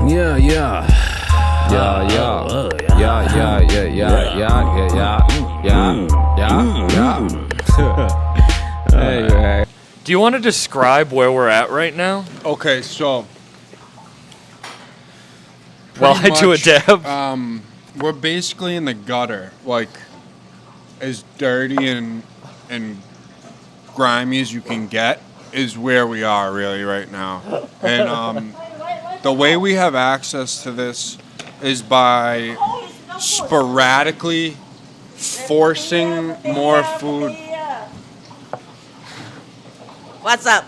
Yeah, yeah. Yeah, yeah. Yeah, yeah, yeah, yeah, yeah. Hey. Do you want to describe where we're at right now? Okay, so While I do a dab. we're basically in the gutter, like as dirty and grimy as you can get is where we are really right now. And the way we have access to this is by sporadically forcing more food. What's up?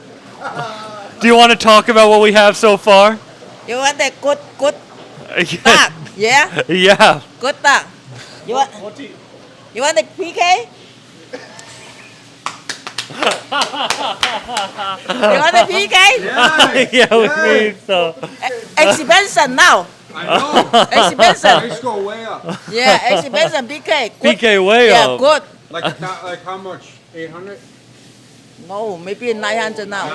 Do you want to talk about what we have so far? You want the good Yeah. duck? Yeah? Yeah. Good duck. You want the PK? You want the PK? Yeah, we need so. Exhibition now. I know. Exhibition. Let's go way up. Yeah, exhibition PK. Good. PK way Yeah, up. good. Like how much? 800? No, maybe 900 now.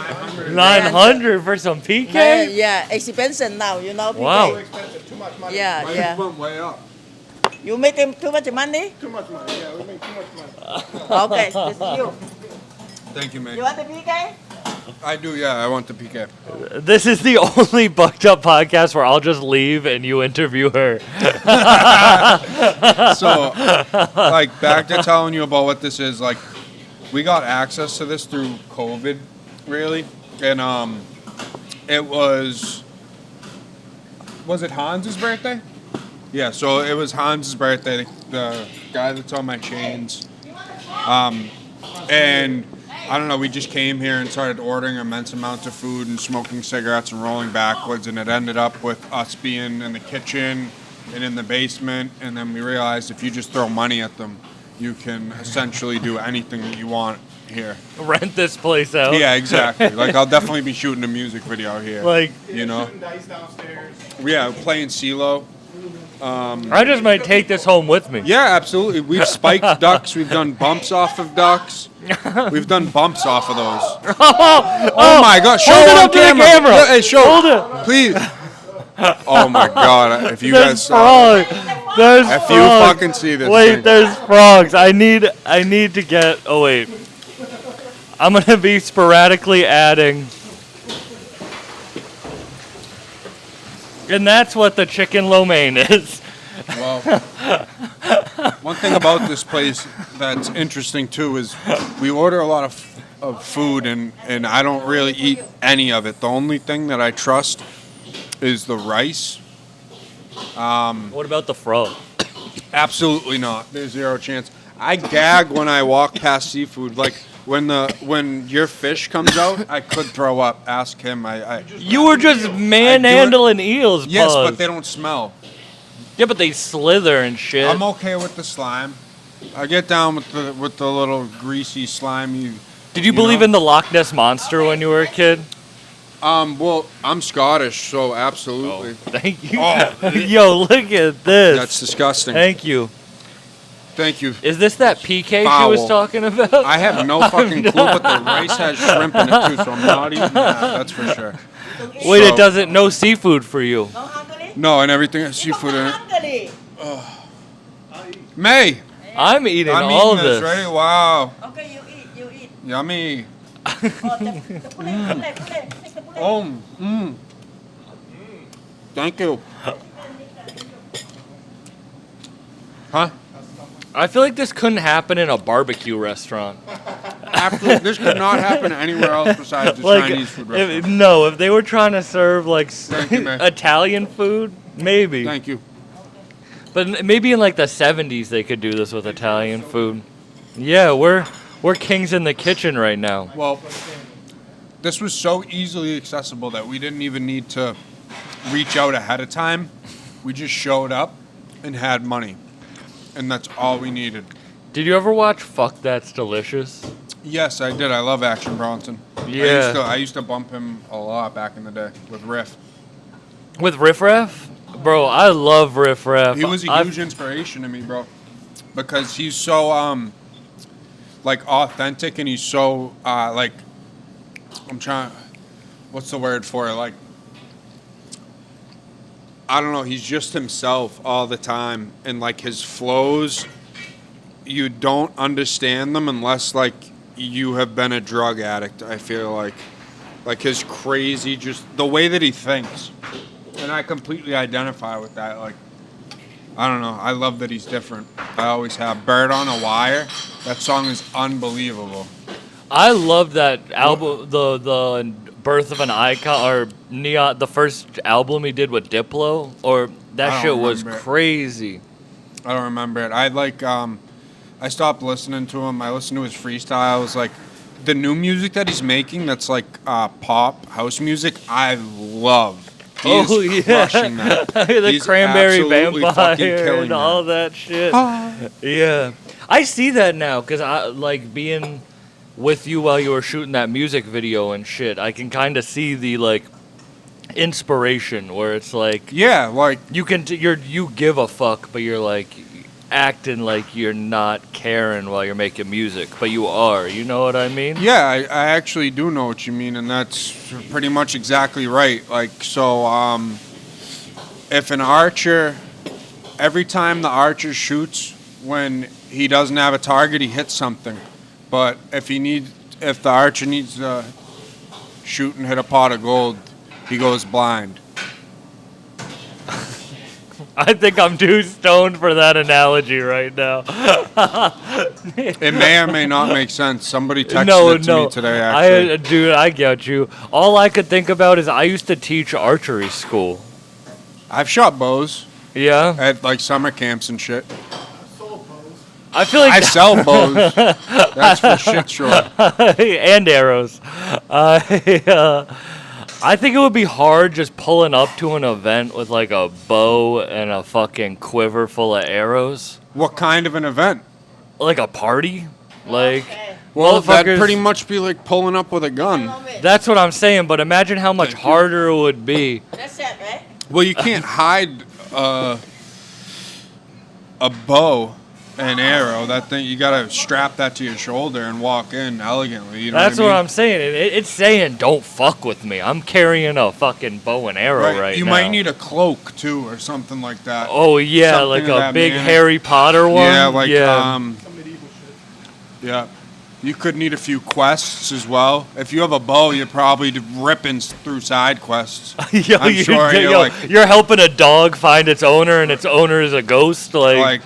900 for some PK? Yeah, exhibition now, you know PK. Wow. Expensive, too much money. Yeah, yeah. Went way up. You make them too much money? Too much money. Yeah, we make too much money. Okay, this is you. Thank you, man. You want the PK? I do, yeah. I want the PK. This is the only bucked up podcast where I'll just leave and you interview her. So, like, back to telling you about what this is, like, we got access to this through COVID, really. And it was it Hans's birthday? Yeah, so it was Hans's birthday, the guy that's on my chains. And I don't know, we just came here and started ordering immense amounts of food and smoking cigarettes and rolling backwards, and it ended up with us being in the kitchen and in the basement, and then we realized if you just throw money at them, you can essentially do anything that you want here. Rent this place out. Yeah, exactly. Like, I'll definitely be shooting a music video here. Like, you know? Shooting dice downstairs. Yeah, playing CeeLo. I just might take this home with me. Yeah, absolutely. We've spiked ducks. We've done bumps off of ducks. We've done bumps off of those. Oh my God! Show Hold it on up to the camera. camera. Yeah, hey, show. Hold it. Please. Oh my God! If you There's guys saw, frogs. There's if frogs. you fucking see this, Wait, thing. there's frogs. I need to get. Oh wait. I'm gonna be sporadically adding. And that's what the chicken lo mein is. Well, one thing about this place that's interesting too is we order a lot of food and I don't really eat any of it. The only thing that I trust is the rice. What about the frog? Absolutely not. There's zero chance. I gag when I walk past seafood. Like when your fish comes out, I could throw up. Ask him. You were just manhandling eels, Yes, Buzz. but they don't smell. Yeah, but they slither and shit. I'm okay with the slime. I get down with the little greasy slimy. Did you believe in the Loch Ness Monster when you were a kid? Well, I'm Scottish, so absolutely. Thank you. Oh. Yo, look at this. That's disgusting. Thank you. Thank you. Is this that PK Foul. she was talking about? I have no fucking clue, but the rice has shrimp in it too, so I'm not eating that. That's for sure. Wait, So- it doesn't. No seafood for you. No hungry? No, and everything has seafood in it. Hungry. May, I'm eating I'm all eating this. this. Ready? Wow. Okay, you eat. Yummy. Oh, the pule. Take the pule. Oh, Thank you. Huh? I feel like this couldn't happen in a barbecue restaurant. Absolutely. This could not happen anywhere else besides the Like, Chinese food restaurant. if they were trying to serve like you, man. Italian food, maybe. Thank you. But maybe in like the 70s they could do this with Italian food. Yeah, we're kings in the kitchen right now. Well, this was so easily accessible that we didn't even need to reach out ahead of time. We just showed up and had money. And that's all we needed. Did you ever watch Fuck That's Delicious? Yes, I did. I love Action Bronson. Yeah. I used to bump him a lot back in the day with Riff. With Riff Raff? Bro, I love Riff Raff. He was a huge inspiration to me, bro. Because he's so like authentic and he's so like what's the word for it? Like I don't know, he's just himself all the time, and like his flows, you don't understand them unless like you have been a drug addict. I feel like his crazy, just the way that he thinks, and I completely identify with that. Like, I don't know, I love that he's different. I always have. Bird on a Wire, that song is unbelievable. I love that album, the Birth of an Icon, or Neon, the first album he did with Diplo, or that shit was crazy. I don't remember it. I stopped listening to him. I listened to his freestyles. Like, the new music that he's making, that's like pop, house music, I love. He's crushing that. The He's Cranberry absolutely fucking Vampire killing and that. all that shit. Yeah. I see that now, because I like being with you while you were shooting that music video and shit. I can kind of see the like inspiration where it's like, Yeah, like, you give a fuck, but you're like acting like you're not caring while you're making music, but you are. You know what I mean? yeah, I actually do know what you mean, and that's pretty much exactly right. Like, so, if an archer, every time the archer shoots, when he doesn't have a target, he hits something. But if the archer needs to shoot and hit a pot of gold, he goes blind. I think I'm too stoned for that analogy right now. It may or may not make sense. Somebody texted it to me today, actually. Dude, I get you. All I could think about is I used to teach archery school. I've shot bows Yeah? at like summer camps and shit. I feel like I sell bows. That's for shit sure. and arrows. I think it would be hard just pulling up to an event with like a bow and a fucking quiver full of arrows. What kind of an event? Like a party? Like, Well, that'd motherfuckers- pretty much be like pulling up with a gun. That's what I'm saying, but imagine how much harder it would be. That's it, right? Well, you can't hide a bow and arrow. That thing, you gotta strap that to your shoulder and walk in elegantly. You know That's what I mean? I'm saying. It's saying, don't fuck with me. I'm carrying a fucking bow and arrow right You now. might need a cloak too, or something like that. Oh yeah, something like of a that big manner. Harry Potter one. Yeah, like yeah. yeah. You could need a few quests as well. If you have a bow, you're probably ripping through side quests. Yo, I'm sure you're helping a dog find its owner, and its owner is a ghost. Like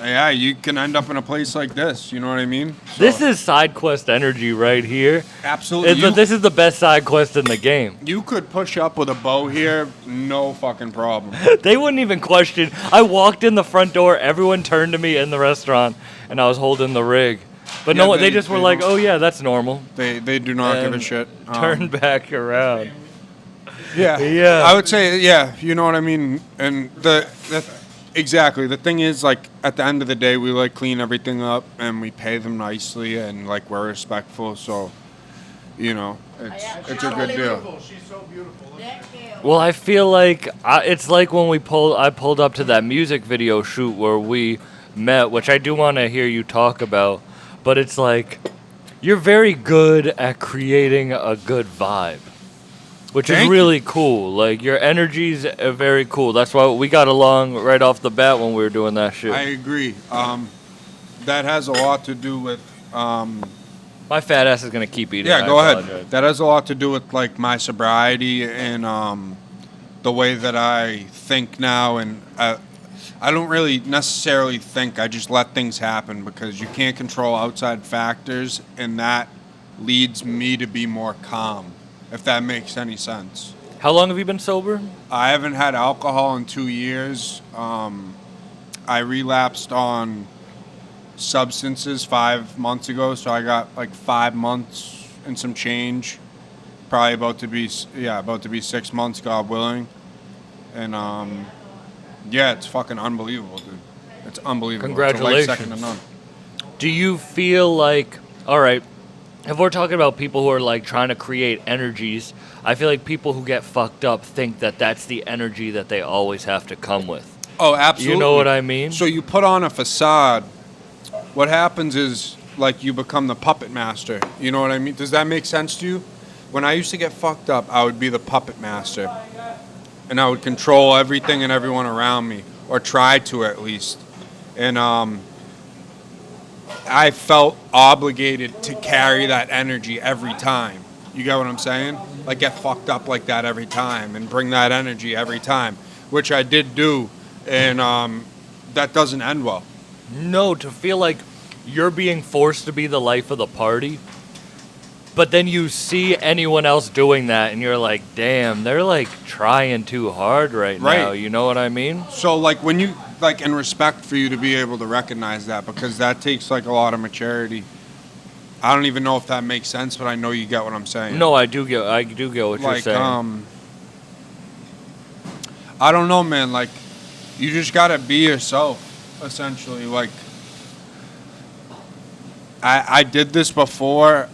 yeah, you can end up in a place like this. You know what I mean? So, this is side quest energy right here. absolutely. This is the best side quest in the game. You could push up with a bow here, no fucking problem. They wouldn't even question. I walked in the front door. Everyone turned to me in the restaurant, and I was holding the rig. But Yeah, no, they they- just were they like, don't- "Oh yeah, that's normal." They do not give a And shit. Turn back around. Yeah. Yeah. I would say, yeah, you know what I mean? And exactly. The thing is, like, at the end of the day, we, like, clean everything up and we pay them nicely and, like, we're respectful. So, you know, it's a good deal. She's so beautiful. Thank you. Well, I feel like it's like when I pulled up to that music video shoot where we met, which I do want to hear you talk about. But it's like you're very good at creating a good vibe, which is Thank you. really cool. Like your energy's very cool. That's why we got along right off the bat when we were doing that shit. I agree. That has a lot to do with. My fat ass is gonna keep eating. Yeah, I go apologize. ahead. That has a lot to do with, like, my sobriety and the way that I think now. And I don't really necessarily think. I just let things happen because you can't control outside factors, and that leads me to be more calm, if that makes any sense. How long have you been sober? I haven't had alcohol in 2 years. I relapsed on substances 5 months ago, so I got like 5 months and some change. Probably about to be 6 months, God willing. And yeah, it's fucking unbelievable, dude. It's unbelievable. Congratulations. It's a life second to none. Do you feel like, all right, if we're talking about people who are like trying to create energies, I feel like people who get fucked up think that that's the energy that they always have to come with. Oh, absolutely. You know what I mean? So you put on a facade. What happens is, like, you become the puppet master. You know what I mean? Does that make sense to you? When I used to get fucked up, I would be the puppet master. and I would control everything and everyone around me, or try to at least. And I felt obligated to carry that energy every time. You get what I'm saying? Like, get fucked up like that every time and bring that energy every time, which I did do, and that doesn't end well. No, to feel like you're being forced to be the life of the party, but then you see anyone else doing that and you're like, damn, they're like trying too hard right now. You know what I mean? So, like, when you, like, in respect for you to be able to recognize that, because that takes, like, a lot of maturity. I don't even know if that makes sense, but I know you get what I'm saying. No, I do get what you're saying. I don't know, man. Like, you just gotta be yourself, essentially. Like, I did this before.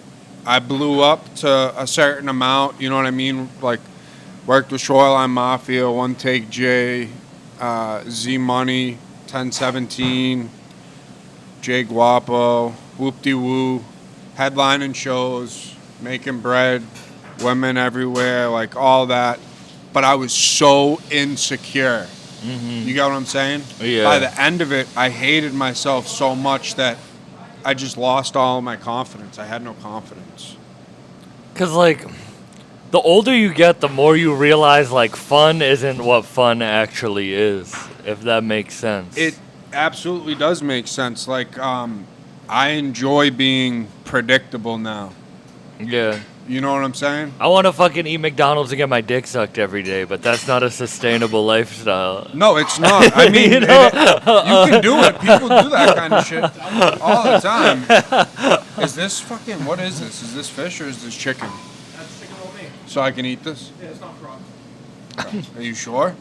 I blew up to a certain amount, you know what I mean? Like, worked with Shoreline Mafia, One Take J, Z Money, 1017, Jay Guapo, Whoop De Woo, headlining shows, making bread, women everywhere, like all that. But I was so insecure. You get what I'm saying? Yeah. By the end of it, I hated myself so much that I just lost all of my confidence. I had no confidence. Because, like, the older you get, the more you realize, like, fun isn't what fun actually is, if that makes sense. It absolutely does make sense. Like, I enjoy being predictable now. Yeah. You know what I'm saying? I want to fucking eat McDonald's and get my dick sucked every day, but that's not a sustainable lifestyle. No, it's not. I mean, You you, know? you can do it. People do that kind of shit all the time. Is this fucking, what is this? Is this fish or is this chicken? That's chicken roll me. So I can eat this? Yeah, it's not frog. Are you sure?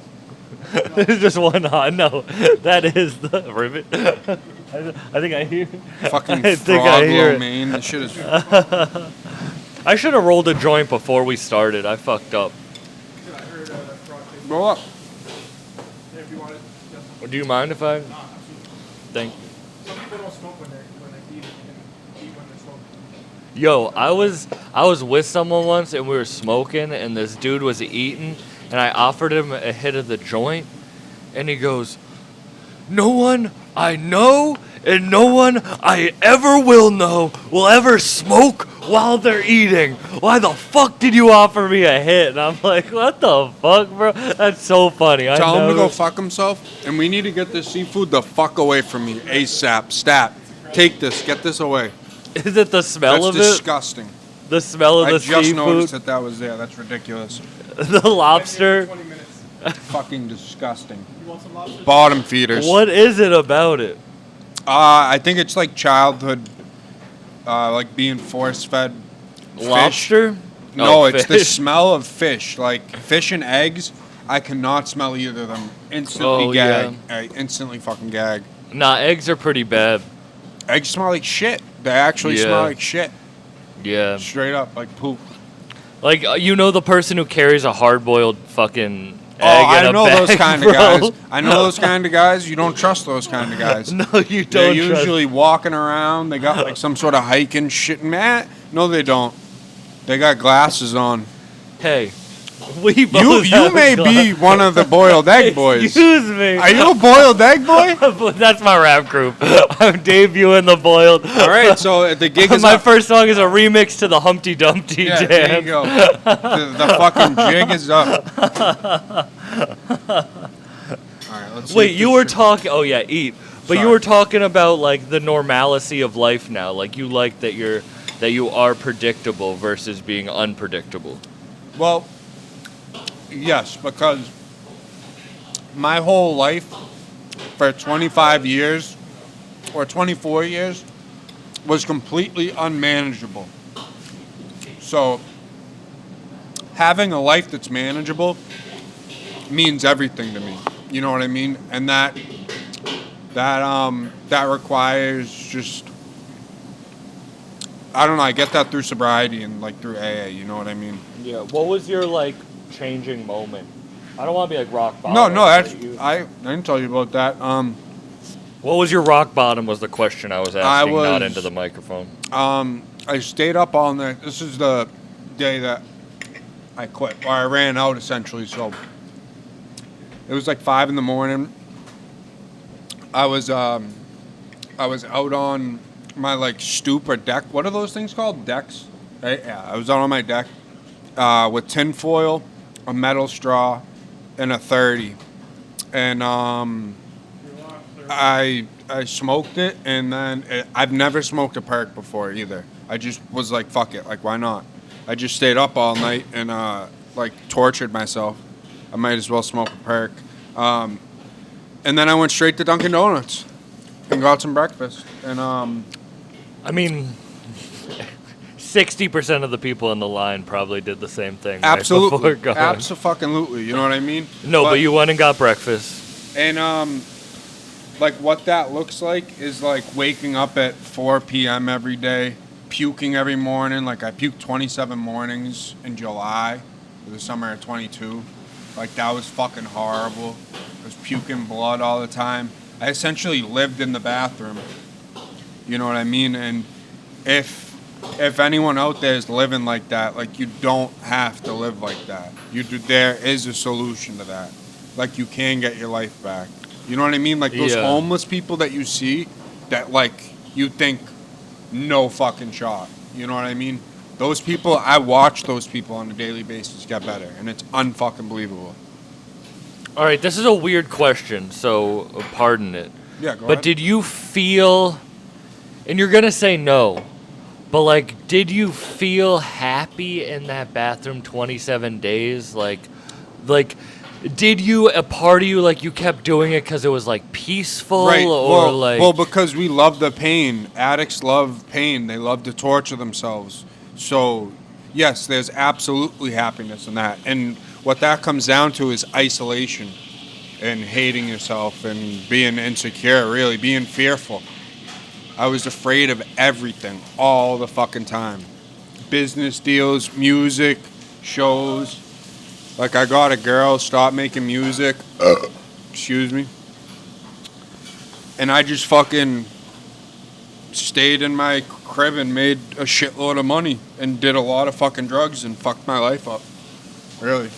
There's just one on. No, that is the rivet. I think I hear. Fucking I think frog I hear lo it. mein. This shit is... I should have rolled a joint before we started. I fucked up. Yeah, I heard frog taste. Roll up. Yeah, if you want it. Yes. Do you mind if I? Nah, absolutely. Thank you. Some people don't smoke when they eat and eat when they smoke. Yo, I was with someone once and we were smoking and this dude was eating and I offered him a hit of the joint and he goes, "No one I know and no one I ever will know will ever smoke while they're eating. Why the fuck did you offer me a hit?" And I'm like, what the fuck, bro? That's so funny. Tell him to go fuck himself, and we need to get this seafood the fuck away from me ASAP. Stat. Take this. Get this away. Is it the smell That's of it? disgusting. The smell of I the just noticed seafood? that was there. That's ridiculous. The lobster? 20 minutes. Fucking disgusting. You want some lobster? Bottom feeders. What is it about it? I think it's like childhood, like being force-fed fish. Lobster? No, Oh, it's the fish. smell of fish. Like fish and eggs, I cannot smell either of them. Instantly Oh, gag. yeah. I instantly fucking gag. Nah, eggs are pretty bad. Eggs smell like shit. They actually Yeah. smell like shit. Yeah. Straight up, like poop. Like, you know the person who carries a hard-boiled fucking egg Oh, in I a know bag, those kind bro? of guys. I know those kind of guys. You don't trust those kind of guys. No, you They're don't trust. usually walking around. They got like some sort of hiking shit. Man, no, they don't. They got glasses on. Hey, we You both you have may be one of the boiled egg boys. Excuse me. Are you a boiled egg boy? That's my rap group. I'm debuting the boiled. All right, so the gig is My up. first song is a remix to the Humpty Dumpty Yeah, jam. there you go. The fucking jig is up. All right, let's see Wait, if you this were shit- talking. Oh yeah, eat. But you Sorry. were talking about like the normalcy of life now. Like you like that you are predictable versus being unpredictable. Well, yes, because my whole life for 25 years or 24 years was completely unmanageable. So having a life that's manageable means everything to me. You know what I mean? And that requires just, I don't know, I get that through sobriety and like through AA, you know what I mean? Yeah. What was your like changing moment? I don't want to be like rock bottom. No, that's but you- I didn't tell you about that. What was your rock bottom? Was the question I was asking, not was- into the microphone. I stayed up all night. This is the day that I quit, or I ran out essentially. So It was like 5 in the morning. I was out on my like stoop or deck. What are those things called? Decks? Right? Yeah, I was out on my deck with tin foil, a metal straw, and a 30. And I smoked it, and then I've never smoked a perk before either. I just was like, fuck it, like why not? I just stayed up all night and like tortured myself. I might as well smoke a perk. And then I went straight to Dunkin' Donuts and got some breakfast. And I mean, 60% of the people in the line probably did the same thing. absolutely, Right before going. absolutely. You know what I mean? No, but you went and got breakfast. And like what that looks like is like waking up at 4 p.m. every day, puking every morning. Like I puked 27 mornings in July for the summer of 22. Like that was fucking horrible. I was puking blood all the time. I essentially lived in the bathroom. You know what I mean? And if anyone out there is living like that, like you don't have to live like that. There is a solution to that. Like you can get your life back. You know what I mean? Like those homeless people that you see that like you think no fucking shot. You know what I mean? Those people, I watch those people on a daily basis get better, and it's unfucking believable. All right, this is a weird question, so pardon it. Yeah, go But ahead. did you feel, and you're going to say no, but like, did you feel happy in that bathroom 27 days? Like, did you, a part of you, like, you kept doing it because it was, like, peaceful? Right. Or, like... Well, because we love the pain. Addicts love pain. They love to torture themselves. So, yes, there's absolutely happiness in that. And what that comes down to is isolation and hating yourself and being insecure, really, being fearful. I was afraid of everything all the fucking time. Business deals, music, shows. Like, I got a girl, stopped making music. Excuse me. And I just fucking stayed in my crib and made a shitload of money and did a lot of fucking drugs and fucked my life up. Really.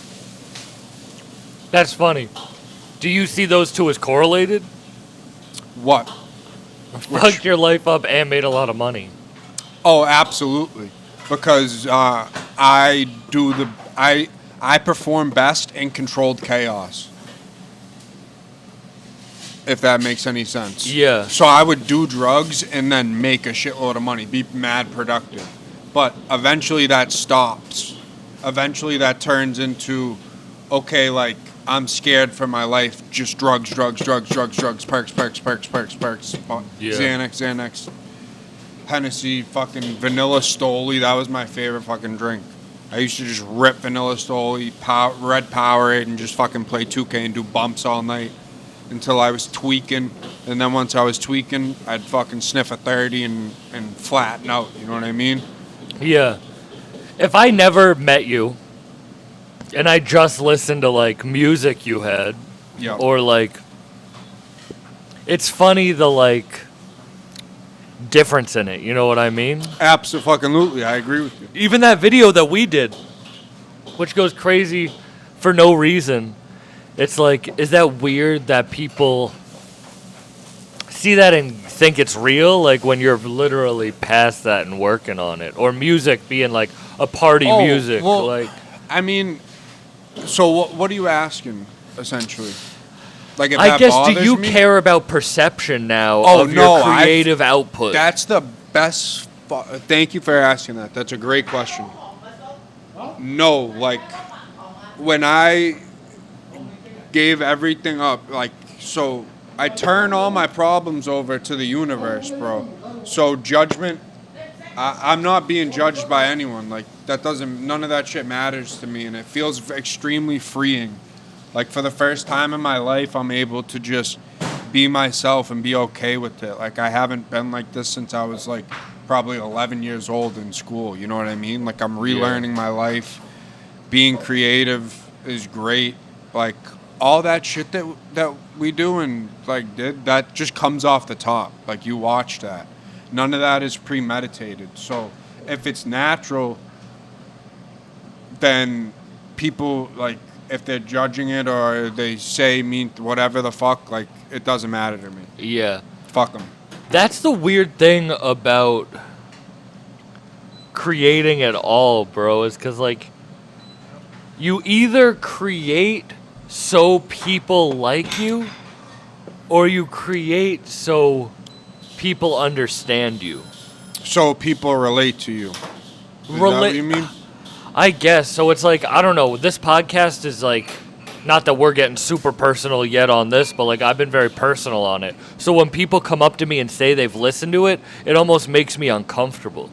That's funny. Do you see those two as correlated? What? Fucked your life up and made a lot of money. Oh, absolutely. Because I perform best in controlled chaos. If that makes any sense. Yeah. So I would do drugs and then make a shitload of money, be mad productive. But eventually that stops. Eventually that turns into, okay, like, I'm scared for my life. Just drugs, perks. Yeah. Xanax, Hennessy, fucking Vanilla Stoli. That was my favorite fucking drink. I used to just rip Vanilla Stoli, Red Powerade, and just fucking play 2K and do bumps all night until I was tweaking. And then once I was tweaking, I'd fucking sniff a 30 and flatten out. You know what I mean? Yeah. If I never met you and I just listened to like music you had, Yeah. or like, it's funny the like difference in it. You know what I mean? Absolutely. I agree with you. Even that video that we did, which goes crazy for no reason. It's like, is that weird that people see that and think it's real? Like when you're literally past that and working on it, or music being like a party music. Well, like, I mean, so what are you asking essentially? Like, if I that guess, do bothers you me? care about perception now Oh, of no, your creative output? That's the best. Thank you for asking that. That's a great question. No, like when I gave everything up, like, so I turn all my problems over to the universe, bro. So judgment, I'm not being judged by anyone. Like, none of that shit matters to me, and it feels extremely freeing. Like, for the first time in my life, I'm able to just be myself and be okay with it. Like, I haven't been like this since I was, like, probably 11 years old in school. You know what I mean? Like, I'm relearning my life. Being creative is great. Like, all that shit that we do and, like, did, that just comes off the top. Like, you watch that. None of that is premeditated. So, if it's natural, then people, like, if they're judging it or they say mean whatever the fuck, like, it doesn't matter to me. Yeah. Fuck them. That's the weird thing about creating at all, bro, is because, like, you either create so people like you, or you create so people understand you. So people relate to you. Is that what you mean? I guess. So it's like, I don't know. This podcast is like, not that we're getting super personal yet on this, but like I've been very personal on it. So when people come up to me and say they've listened to it, it almost makes me uncomfortable.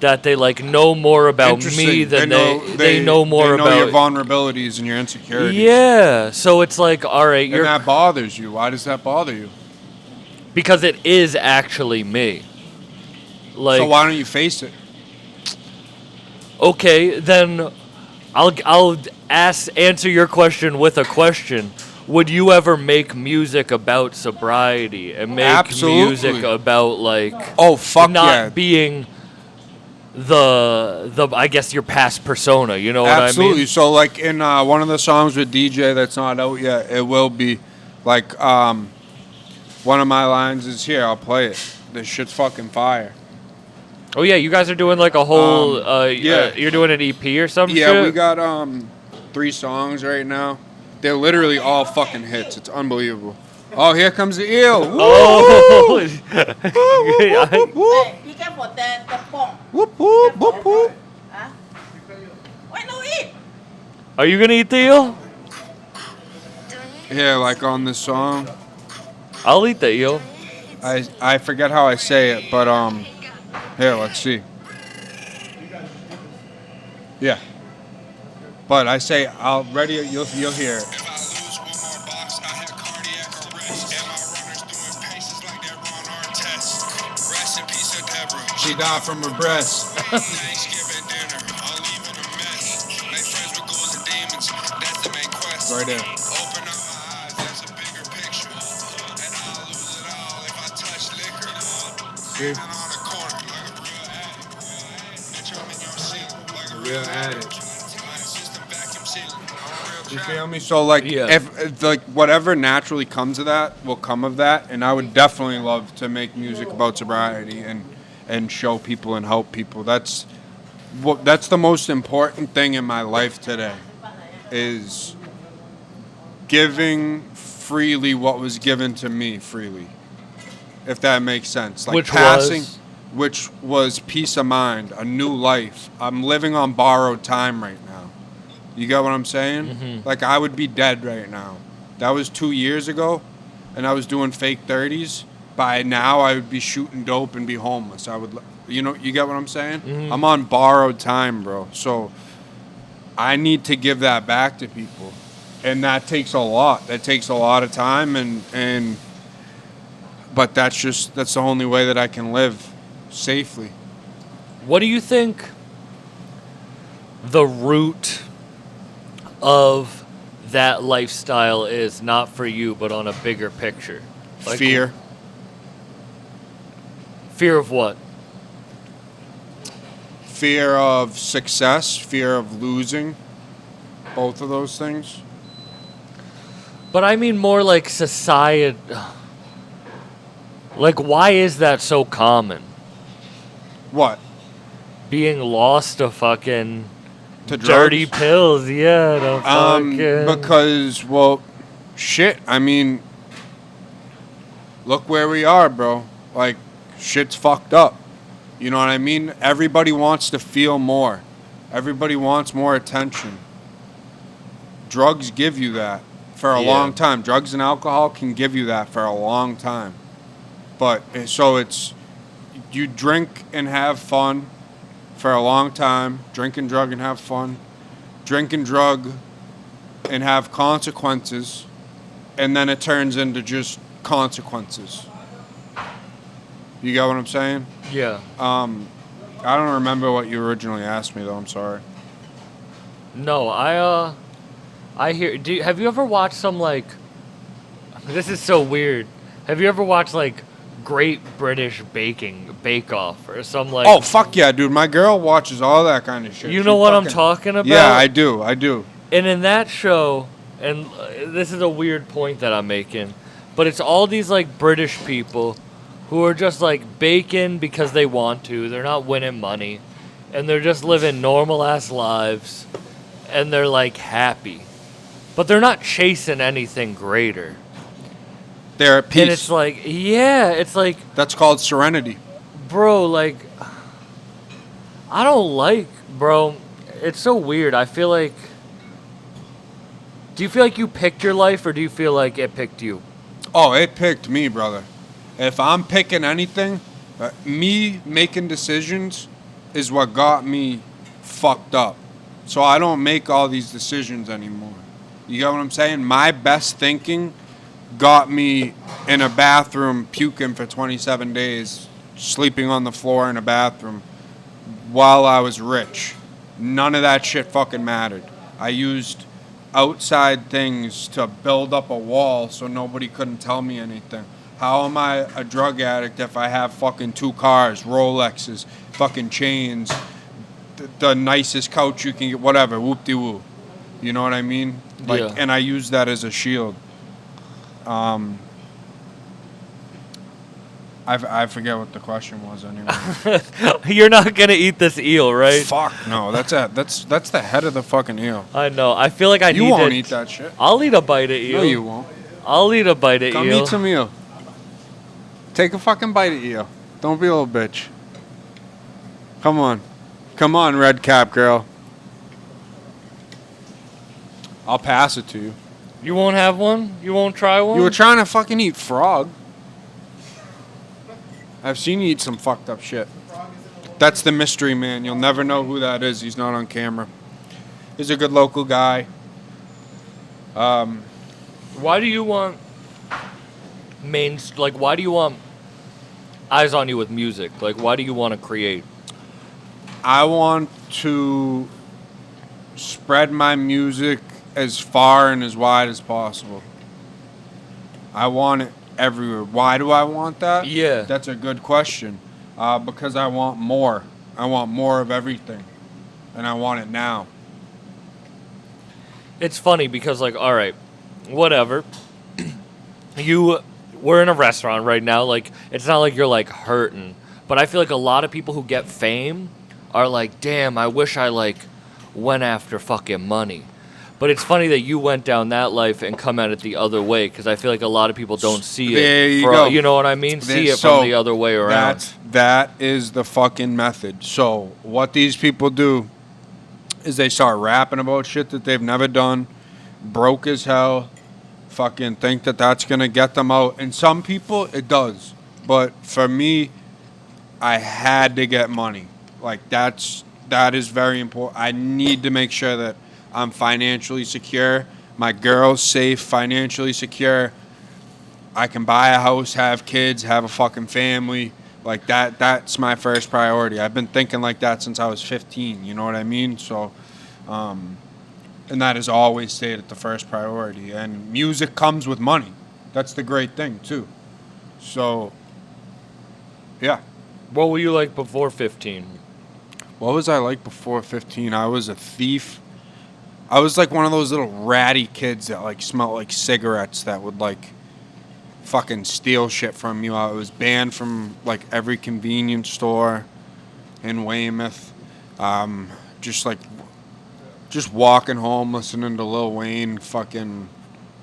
That they like know more about me than they know more about your vulnerabilities and your insecurities. Yeah. So it's like, all right, and that bothers you. Why does that bother you? Because it is actually me. Like, so why don't you face it? Okay, then I'll answer your question with a question. Would you ever make music about sobriety and make music about like not being the I guess your past persona, you know what I mean? Absolutely. So like in one of the songs with DJ that's not out yet, it will be like one of my lines is here, I'll play it. This shit's fucking fire. Oh yeah, you guys are doing like a whole you're doing an EP or something? Yeah, we got 3 songs right now. They're literally all fucking hits. It's unbelievable. Oh, here comes the eel. Woo! Oh. Hey, be careful, the pong. Whoop, whoop, whoop, whoop. Huh? Why no eat? Are you gonna eat the eel? Yeah, like on this song. I'll eat the eel. I forget how I say it, but here, let's see. Yeah. But I say, I'll ready it, you'll hear it. She died from her breast. Right there. See? Real addict. You feel me? So like, if like whatever naturally comes of that will come of that, and I would definitely love to make music about sobriety and show people and help people. That's the most important thing in my life today, is giving freely what was given to me freely, if that makes sense. Like which was peace of mind, a new life. I'm living on borrowed time right now. You get what I'm saying? Mm-hmm. Like, I would be dead right now. That was 2 years ago, and I was doing fake 30s. By now, I would be shooting dope and be homeless. I would, you get what I'm saying? Mm-hmm. I'm on borrowed time, bro. So I need to give that back to people, and that takes a lot. That takes a lot of time, but that's the only way that I can live safely. What do you think the root of that lifestyle is, not for you, but on a bigger picture? Like, fear. Fear of what? Fear of success, fear of losing. Both of those things. But I mean more like society. Like, why is that so common? What? Being lost to fucking to dirty drugs? Pills, yeah. To fucking... Because, well, shit. I mean, look where we are, bro. Like, shit's fucked up. You know what I mean? Everybody wants to feel more. Everybody wants more attention. Drugs give you that for a long time. Drugs and alcohol can give you that for a long time. But so it's, you drink and have fun for a long time. Drink and drug and have fun. Drink and drug and have consequences. And then it turns into just consequences. You get what I'm saying? Yeah. I don't remember what you originally asked me, though. I'm sorry. No, I hear. Have you ever watched some, like? This is so weird. Have you ever watched like Great British Bake Off or some like? Oh fuck yeah, dude! My girl watches all that kind of shit. You know what I'm talking about? Yeah, I do. And in that show, and this is a weird point that I'm making, but it's all these like British people who are just like baking because they want to. They're not winning money, and they're just living normal ass lives, and they're like happy, but they're not chasing anything greater. They're at peace. And it's like, yeah, it's like, That's called serenity. bro, like, I don't like, bro. It's so weird. I feel like. Do you feel like you picked your life, or do you feel like it picked you? Oh, it picked me, brother. If I'm picking anything, me making decisions is what got me fucked up. So I don't make all these decisions anymore. You get what I'm saying? My best thinking got me in a bathroom puking for 27 days, sleeping on the floor in a bathroom while I was rich. None of that shit fucking mattered. I used outside things to build up a wall so nobody couldn't tell me anything. How am I a drug addict if I have fucking 2 cars, Rolexes, fucking chains, the nicest couch you can get, whatever, whoop-de-woo. You know what I mean? Like, Yeah. And I use that as a shield. I forget what the question was anyway. You're not gonna eat this eel, right? Fuck no, that's the head of the fucking eel. I know. I feel like I You need won't to. eat that shit. I'll eat a bite of eel. No, you won't. I'll eat a bite of Come eel. eat some eel. Take a fucking bite of eel. Don't be a little bitch. Come on, red cap girl. I'll pass it to you. You won't have one? You won't try one? You were trying to fucking eat frog. I've seen you eat some fucked up shit. That's the mystery man. You'll never know who that is. He's not on camera. He's a good local guy. Why do you want why do you want eyes on you with music? Like, why do you want to create? I want to spread my music as far and as wide as possible. I want it everywhere. Why do I want that? Yeah. That's a good question. Because I want more. I want more of everything. And I want it now. It's funny because, like, all right, whatever. We're in a restaurant right now. Like, it's not like you're, like, hurting. But I feel like a lot of people who get fame are like, damn, I wish I, like, went after fucking money. But it's funny that you went down that life and come at it the other way, because I feel like a lot of people don't see it. There you from, go. You know what I mean? See it So, from the other way around. That is the fucking method. So what these people do is they start rapping about shit that they've never done, broke as hell, fucking think that that's going to get them out. And some people, it does. But for me, I had to get money. Like, that is very important. I need to make sure that I'm financially secure. My girl's safe, financially secure. I can buy a house, have kids, have a fucking family. Like, that's my first priority. I've been thinking like that since I was 15. You know what I mean? So, and that has always stayed at the first priority. And music comes with money. That's the great thing, too. So, yeah. What were you like before 15? What was I like before 15? I was a thief. I was like one of those little ratty kids that like smelled like cigarettes that would like fucking steal shit from you. I was banned from like every convenience store in Weymouth. Just walking home, listening to Lil Wayne, fucking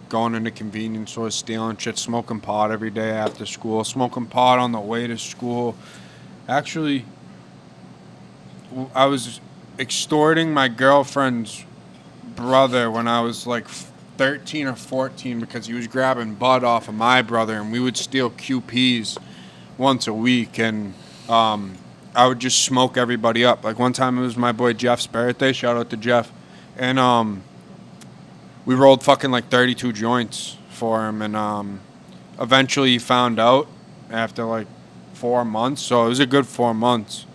going into convenience stores, stealing shit, smoking pot every day after school, smoking pot on the way to school. Actually, I was extorting my girlfriend's brother when I was like 13 or 14 because he was grabbing bud off of my brother, and we would steal QPs once a week, and I would just smoke everybody up. Like one time it was my boy Jeff's birthday, shout out to Jeff, and we rolled fucking like 32 joints for him, and eventually he found out after like 4 months, so it was a good 4 months.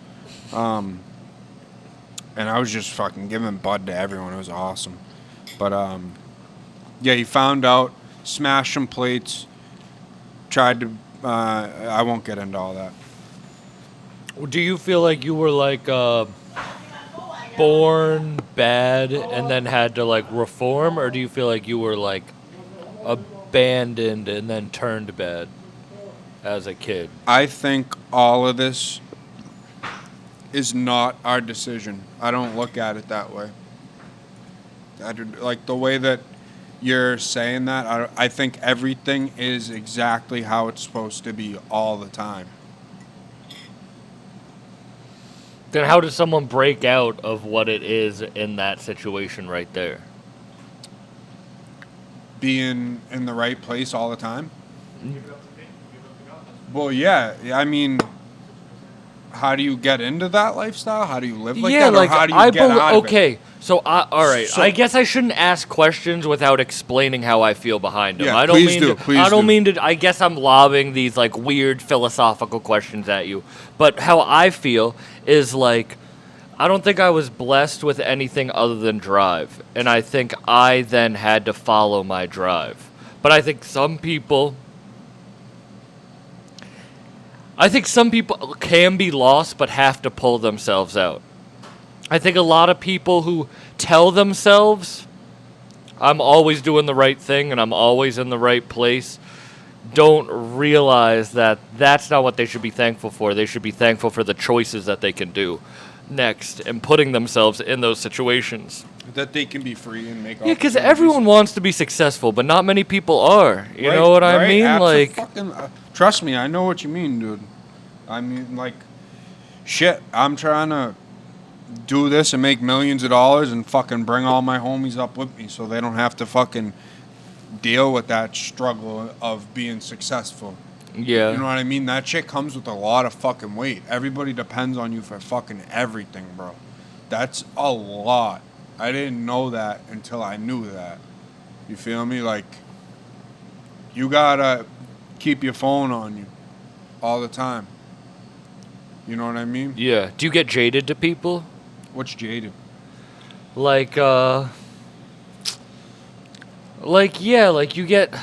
And I was just fucking giving bud to everyone. It was awesome. But, yeah, he found out, smashed some plates, tried to, I won't get into all that. Do you feel like you were like born bad and then had to like reform, or do you feel like you were like abandoned and then turned bad as a kid? I think all of this is not our decision. I don't look at it that way. Like the way that you're saying that, I think everything is exactly how it's supposed to be all the time. Then how does someone break out of what it is in that situation right there? Being in the right place all the time. Give it up to faith. Give it up to God. Well, yeah. I mean, how do you get into that lifestyle? How do you live like yeah, that? Or like how do you get out of it? okay. So all right. So- I guess I shouldn't ask questions without explaining how I feel behind them. Yeah, I don't please mean do, to, please I don't do. mean to. I guess I'm lobbing these like weird philosophical questions at you. But how I feel is like I don't think I was blessed with anything other than drive, and I think I then had to follow my drive. But I think some people can be lost but have to pull themselves out. I think a lot of people who tell themselves, I'm always doing the right thing and I'm always in the right place, don't realize that that's not what they should be thankful for. They should be thankful for the choices that they can do next and putting themselves in those situations. That they can be free and make. Yeah, because opportunities. everyone wants to be successful, but not many people are. You know what I mean? Like, Trust me, I know what you mean, dude. I mean, like, shit, I'm trying to do this and make millions of dollars and fucking bring all my homies up with me so they don't have to fucking deal with that struggle of being successful. yeah. You know what I mean? That shit comes with a lot of fucking weight. Everybody depends on you for fucking everything, bro. That's a lot. I didn't know that until I knew that. You feel me? Like, you gotta keep your phone on you all the time. You know what I mean? Yeah. Do you get jaded to people? What's jaded? Like yeah, like you get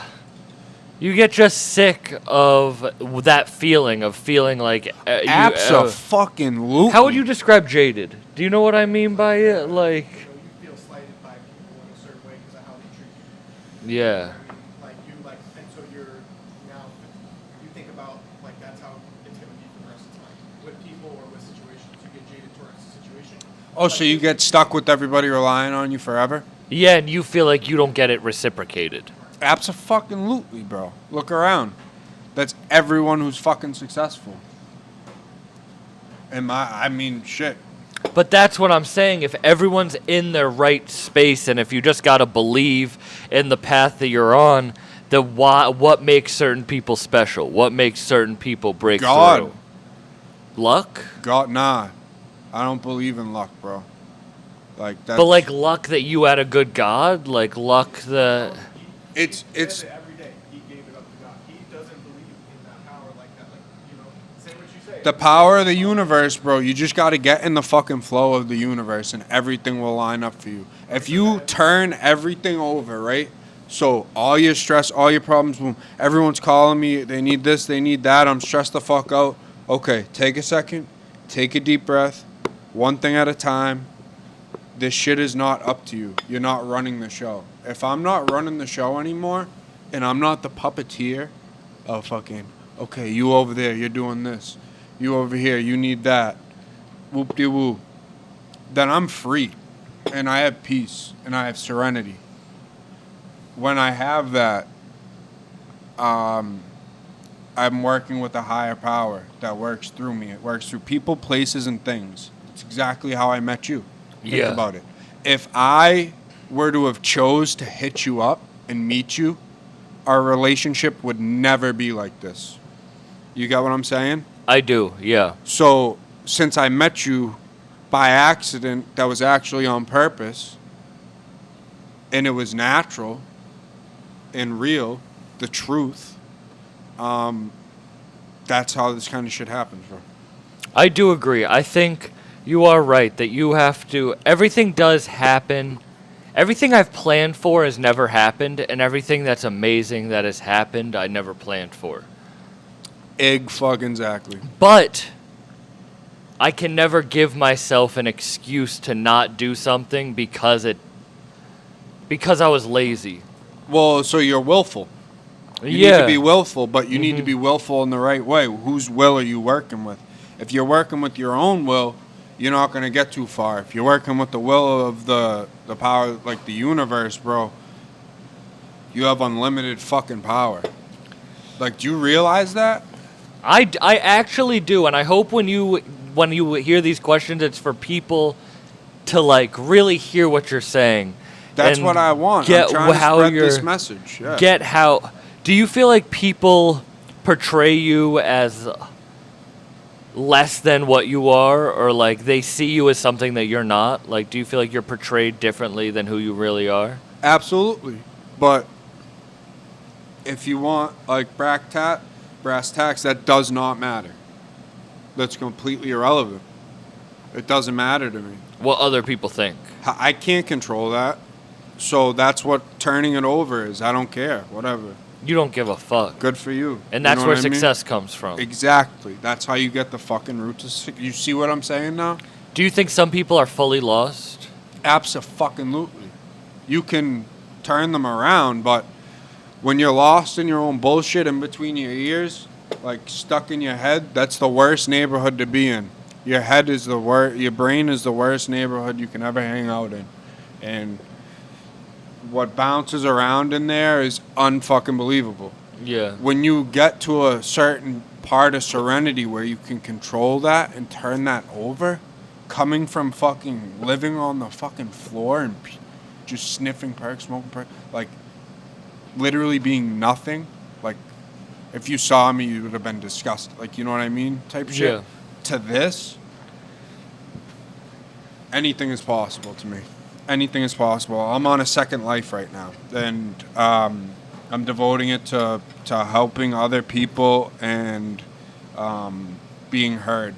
just sick of that feeling of feeling like Abso-fucking-lutely. how would you describe jaded? Do you know what I mean by it? Like, You feel slighted by people in a certain way because of how they treat you. yeah. Like you like, and so you're now you think about like that's how it's gonna be for the rest of the time with people or with situations. You get jaded towards the situation. Oh, so you get stuck with everybody relying on you forever? Yeah, and you feel like you don't get it reciprocated. Abso-fucking-lutely, bro. Look around. That's everyone who's fucking successful. I mean, shit. But that's what I'm saying. If everyone's in their right space, and if you just gotta believe in the path that you're on, then what makes certain people special? What makes certain people break God. through? Luck? God, nah. I don't believe in luck, bro. Like that. But like luck that you had a good God? Like luck that... it's He said it every day. He gave it up to God. He doesn't believe in that power like that. Like, you know, say what you say. the power of the universe, bro. You just got to get in the fucking flow of the universe, and everything will line up for you. If you turn everything over, right? So all your stress, all your problems, boom. Everyone's calling me. They need this. They need that. I'm stressed the fuck out. Okay, take a second. Take a deep breath. One thing at a time. This shit is not up to you. You're not running the show. If I'm not running the show anymore, and I'm not the puppeteer of fucking, okay, you over there, you're doing this. You over here, you need that. Whoop-de-woo. Then I'm free. And I have peace. And I have serenity. When I have that, I'm working with a higher power that works through me. It works through people, places, and things. It's exactly how I met you. Think about it. If I were to have chose to hit you up and meet you, our relationship would never be like this. You got what I'm saying? I do, yeah. So, since I met you by accident, that was actually on purpose, and it was natural and real, the truth, that's how this kind of shit happens, bro. I do agree. I think you are right that you have to... Everything does happen. Everything I've planned for has never happened, and everything that's amazing that has happened, I never planned for. Fucking exactly. But I can never give myself an excuse to not do something because I was lazy. Well, so you're willful. You need to be willful, but you need to be willful in the right way. Whose will are you working with? If you're working with your own will, you're not going to get too far. If you're working with the will of the power, like the universe, bro, you have unlimited fucking power. Like, do you realize that? I actually do, and I hope when you hear these questions, it's for people to like really hear what you're saying. That's and what I want. Get I'm trying to how spread you're, this message. Yeah. Get how. Do you feel like people portray you as less than what you are, or like they see you as something that you're not? Like, do you feel like you're portrayed differently than who you really are? Absolutely. But if you want like brass tacks, that does not matter. That's completely irrelevant. It doesn't matter to me. What other people think. I can't control that. So that's what turning it over is. I don't care. Whatever. You don't give a fuck. Good for you. And that's You know where what I mean? success comes from. Exactly. That's how you get the fucking root to. You see what I'm saying now? Do you think some people are fully lost? Abso-fucking-lutely. You can turn them around, but when you're lost in your own bullshit in between your ears, like stuck in your head, that's the worst neighborhood to be in. Your head is the worst. Your brain is the worst neighborhood you can ever hang out in, and what bounces around in there is unfucking believable. Yeah. When you get to a certain part of serenity where you can control that and turn that over, coming from fucking living on the fucking floor and just sniffing perks, smoking perks, like literally being nothing, like if you saw me you would have been disgusted, like, you know what I mean, type shit. Yeah. To this, anything is possible to me. Anything is possible. I'm on a second life right now, and I'm devoting it to helping other people and being heard.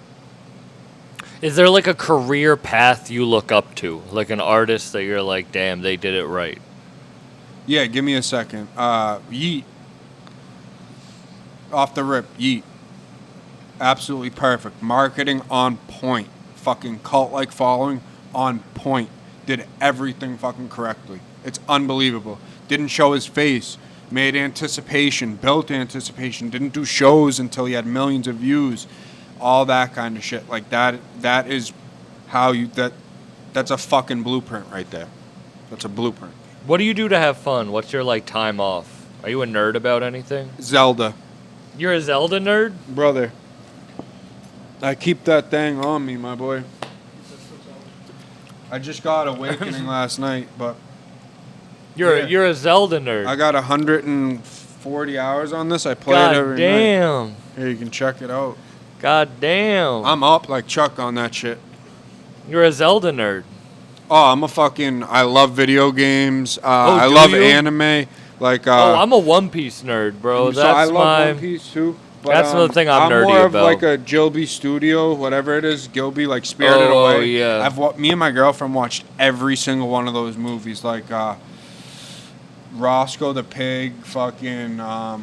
Is there like a career path you look up to? Like an artist that you're like, damn, they did it right? Yeah, give me a second. Yeet. Off the rip, Yeet. Absolutely perfect. Marketing on point. Fucking cult-like following on point. Did everything fucking correctly. It's unbelievable. Didn't show his face. Made anticipation. Built anticipation. Didn't do shows until he had millions of views. All that kind of shit. Like that is how you... That's a fucking blueprint right there. That's a blueprint. What do you do to have fun? What's your like time off? Are you a nerd about anything? Zelda. You're a Zelda nerd? Brother. I keep that thing on me, my boy. I just got Awakening last night, but... You're a Zelda nerd. I got 140 hours on this. I play it every night. God damn. Here, you can check it out. God damn. I'm up like Chuck on that shit. You're a Zelda nerd. Oh, I love video games. I do love you? anime. Like, I'm a One Piece nerd, bro. so I That's love One Piece too. But, that's the thing I'm nerdy more about. of like a Gilby Studio, whatever it is. Gilby, like Spirited Oh, Away. yeah. Me and my girlfriend watched every single one of those movies. Like Roscoe the Pig, fucking I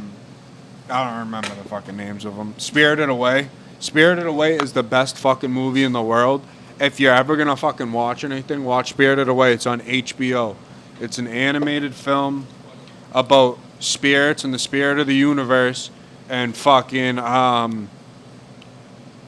don't remember the fucking names of them. Spirited Away. Spirited Away is the best fucking movie in the world. If you're ever gonna fucking watch anything, watch Spirited Away. It's on HBO. It's an animated film about spirits and the spirit of the universe, and fucking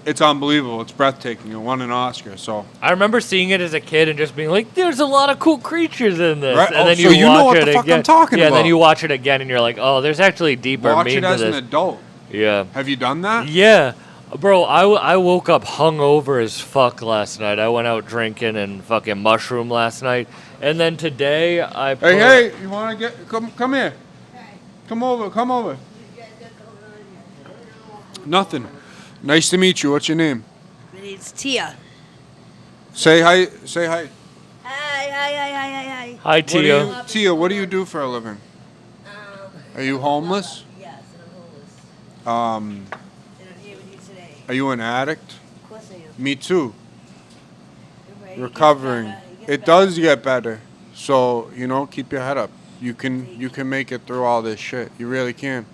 it's unbelievable. It's breathtaking. It won an Oscar. So I remember seeing it as a kid and just being like, "There's a lot of cool creatures in this." Right. And then So you you know watch what it the fuck again. I'm talking yeah, and then about. you watch it again and you're like, "Oh, there's actually deeper watch meaning it to as an this." adult. Yeah. Have you done that? Yeah. Bro, I woke up hungover as fuck last night. I went out drinking and fucking mushroom last night. And then today I put... Hey, you want to come here. Come over. Nothing. Nice to meet you. What's your name? My name's Tia. Say hi. Hi. Hi, Tia. Tia, what do you do for a living? Are you homeless? Yes, and I'm homeless. And I'm here with you today. Are you an addict? Of course I am. Me too. You're right. It gets Recovering. better. It does get better. So, keep your head up. You can make it through all this shit. You really can.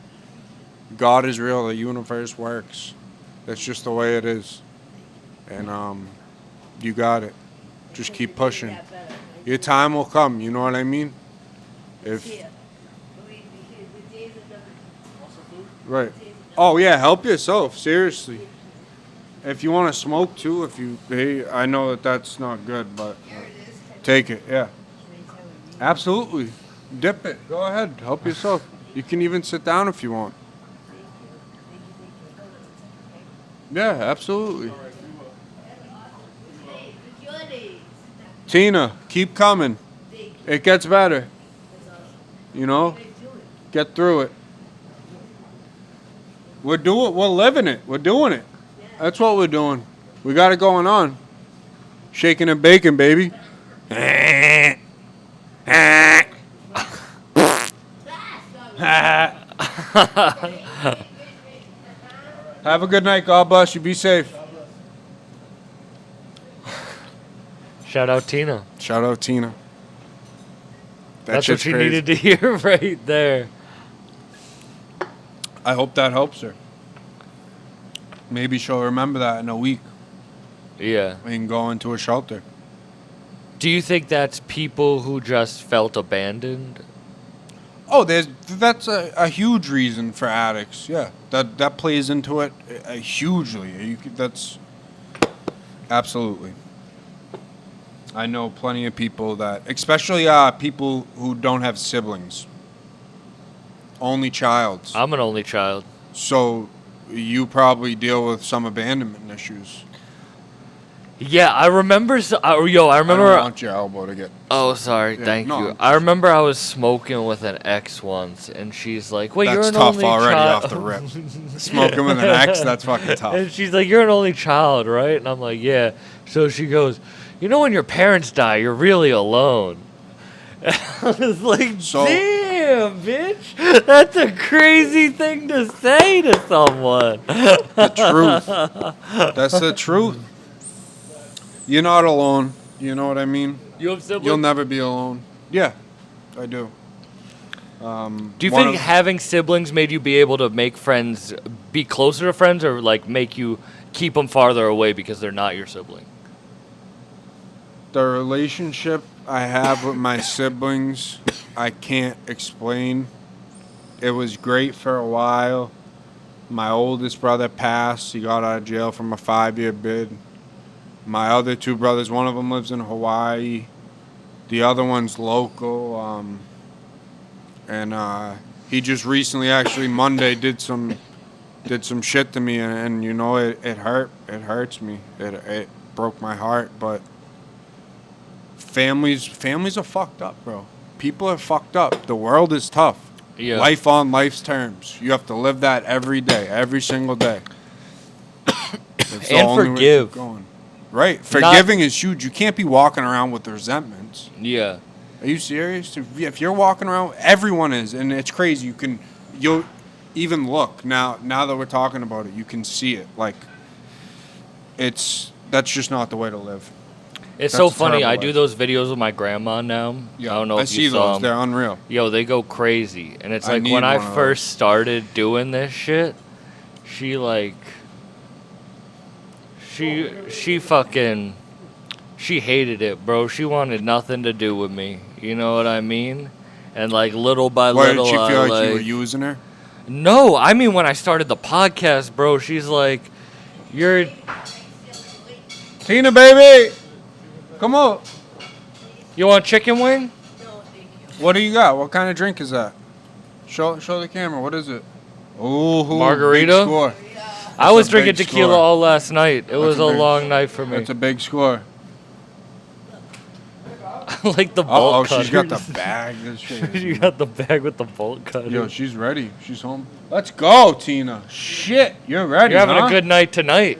God is real. The universe works. That's just the way it is. and you got it. Just keep pushing. Your time will come. You know what I mean? Right. Oh yeah, help yourself. Seriously. If you want to smoke too, I know that's not good, but take it. Yeah. Absolutely. Dip it. Go ahead. Help yourself. You can even sit down if you want. Yeah, absolutely. Tina, keep coming. It gets better. You know? Get through it. We're living it. We're doing it. That's what we're doing. We got it going on. Shaking and baking, baby. Have a good night. God bless you. Be safe. Shout out Tina. Shout out Tina. That's what she needed to hear right there. I hope that helps her. Maybe she'll remember that in a week. Yeah. And go into a shelter. Do you think that's people who just felt abandoned? Oh, that's a huge reason for addicts. Yeah, that plays into it hugely. That's absolutely. I know plenty of people that, especially people who don't have siblings. Only childs. I'm an only child. So you probably deal with some abandonment issues. Yeah, I remember. I remember. I don't want your elbow to get. Oh, sorry. Yeah, Thank no, you. I remember I was smoking with an ex once, and she's like, "Wait, That's you're an tough only already child." off the rip. Smoking with an ex, that's fucking tough. And she's like, "You're an only child, right?" And I'm like, "Yeah." So she goes, "You know, when your parents die, you're really alone." I was like, "Damn, bitch, that's a crazy thing to say to someone." The truth. That's the truth. You're not alone. You know what I mean? You have siblings? You'll never be alone. Yeah, I do. Do you think having siblings made you be able to make friends, be closer to friends, or like make you keep them farther away because they're not your sibling? The relationship I have with my siblings, I can't explain. It was great for a while. My oldest brother passed. He got out of jail from a 5-year bid. My other two brothers, one of them lives in Hawaii. The other one's local. And he just recently, actually Monday, did some shit to me, and you know, it hurt. It hurts me. It broke my heart. But families are fucked up, bro. People are fucked up. The world is tough. Yeah. Life on life's terms. You have to live that every day, every single day. And forgive. Right. Forgiving is huge. You can't be walking around with resentments. Yeah. Are you serious? If you're walking around, everyone is, and it's crazy. You'll even look now that we're talking about it, you can see it. Like, that's just not the way to live. It's That's so a funny. terrible I way. do those videos with my grandma now. Yeah, I don't know I if see you saw those. them. They're unreal. Yo, they go crazy. And it's I like need when I one of first started doing this shit, she hated it, bro. She wanted nothing to do with me. You know what I mean? And like little by Why little, did she feel I, like you were using her? No, I mean when I started the podcast, bro, she's like, "You're Tina, baby, come on. You want chicken wing?" What do you got? What kind of drink is that? Show the camera. What is it? Oh, Margarita? Big score. I was a drinking big tequila score. all last night. It was a long night for me. That's a big score. Like the bolt cutter. She's got the bag. This shit. You got the bag with the bolt cutter. Yo, she's ready. She's home. Let's go, Tina. Shit, you're ready. You're having huh? a good night tonight.